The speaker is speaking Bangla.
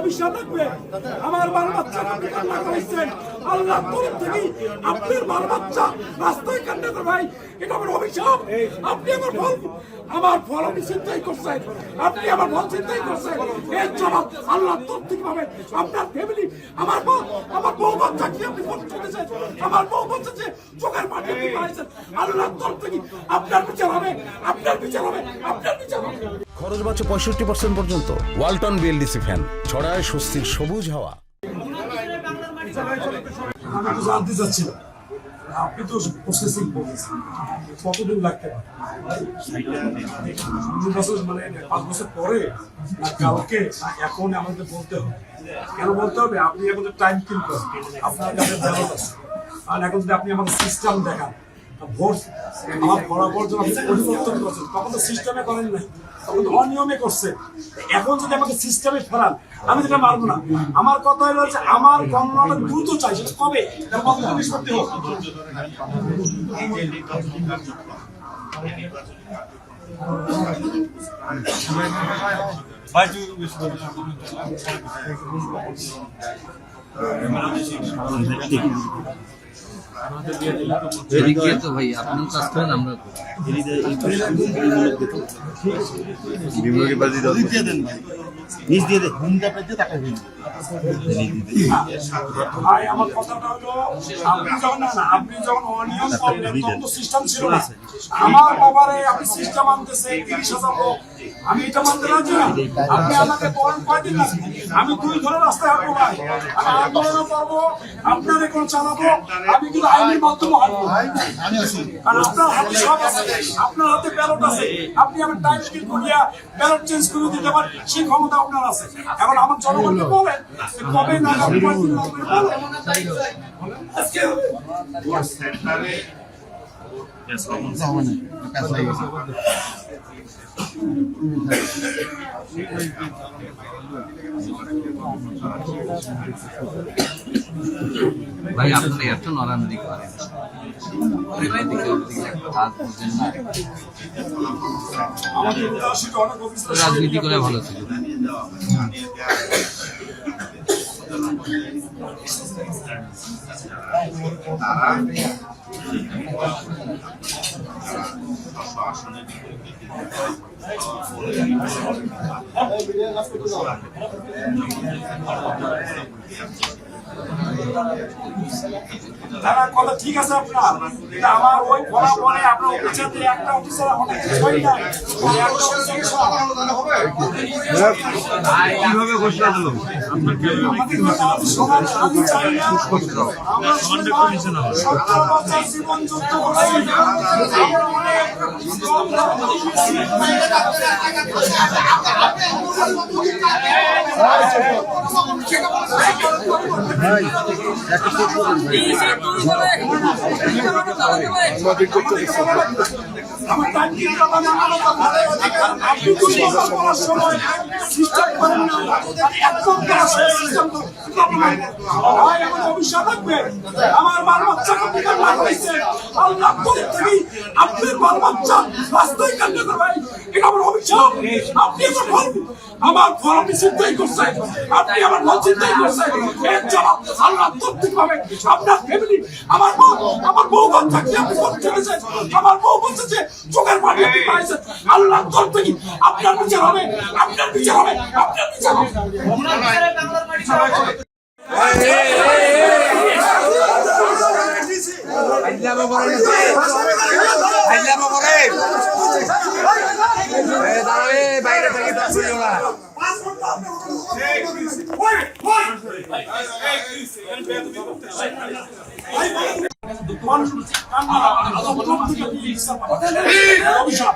অভিশাপ রাখবে আমার বাল বাচ্চা করেছেন আল্লাহ তরফ থেকে আপনার বাল বাচ্চা রাস্তায় কান্নাতে ভাই এটা আমার অভিশাপ। আপনি আমার ফল আমি চিন্তাই করছেন, আপনি আমার ফল চিন্তাই করছেন, এর জবাব আল্লাহ তরফ থেকে পাবেন। আপনার ফ্যামিলি আমার বউ বাচ্চা কি আপনি চলেছেন, আমার বউ বাচ্চা যে চোখের মাঠে পাইছেন আল্লাহ তরফ থেকে আপনার বিচার হবে, আপনার বিচার হবে, আপনার বিচার হবে। খরচ বাঁচে 65% পর্যন্ত। ওয়ালটন বিএলডিসি ফ্যান ছড়ায় স্বস্তির সবুজ হাওয়া। আমি তো জানতে চাচ্ছিলাম আপনি তো প্রসেসিং করতেছেন, কতদিন লাগতে পারে? 2 বছর মানে 5 বছর পরে কালকে এখন আমাদের বলতে হবে। কেন বলতে হবে? আপনি এখন টাইম কিল করেন, আপনার কাছে ব্যালট আছে, আর এখন যদি আপনি আমাকে সিস্টেম দেখান ভোট আমার বরাবর যখন আপনি পরিবর্তন করছেন তখন তো সিস্টেমে করেন নাই, তখন তো অনিয়মে করছে। এখন যদি আমাকে সিস্টেমে ফেরান আমি যেটা মানবো না। আমার কথা হলো যে আমার গণনাটা দ্রুত চাই, সেটা কবে নিষ্পত্তি হোক। তো ভাই আপনি কাজ করেন আমরা আমার কথাটা হলো আপনি যখন অনিয়ম করলেন তখন তো সিস্টেম ছিল না। আমার বাবারে আপনি সিস্টেম আনতেছে 30,000 লোক, আমি এটা মানতে রাজি না। আপনি আমাকে বলেন কয়দিন লাগবে, আমি 2 ধরে রাস্তায় হাঁটবো ভাই, আমি আন্দোলন করবো, আপনার এখন চালাবো, আমি কিন্তু আইনের মাধ্যমে হাঁটবো। কারণ আপনার হাতে সব আছে, আপনার হাতে ব্যালট আছে, আপনি আমার টাইম স্কিপ করিয়া ব্যালট চেঞ্জ করে দিতে পারেন, সেই ক্ষমতা আপনার আছে। এখন আমার জনগণকে বলেন কবে না কয়দিন লাগবে বলেন। আজকে ভাই আপনি একটু নড়ানড়ি করেন, রাজনীতি করে ভালো ছিল। কথা ঠিক আছে আপনার, আমার ওই ফলাফলে আপনার অফিসারতে একটা অফিসার অনেক ছয় না কিভাবে ঘোষণা দিল? আমি চাই না আমরা 70 বছর জীবন যুদ্ধ করছি, আমরা অনেক আমার টাঙ্কি সময় সিস্টেম করেন না, অভিশাপ রাখবে আমার বাল বাচ্চা করেছেন আল্লাহ তরফ থেকে আপনার বাল বাচ্চা রাস্তায় কান্নাতে ভাই এটা আমার অভিশাপ। আপনি আমার ফল আমি চিন্তাই করছেন, আপনি আমার ফল চিন্তাই করছেন, এর জবাব আল্লাহ তরফ থেকে পাবেন। আপনার ফ্যামিলি আমার বউ বাচ্চা কি আপনি চলেছেন, আমার বউ বাচ্চা যে চোখের মাঠে পাইছেন আল্লাহ তরফ থেকে আপনার বিচার হবে, আপনার বিচার হবে, আপনার বিচার হবে। বাইরে থেকে অভিশাপ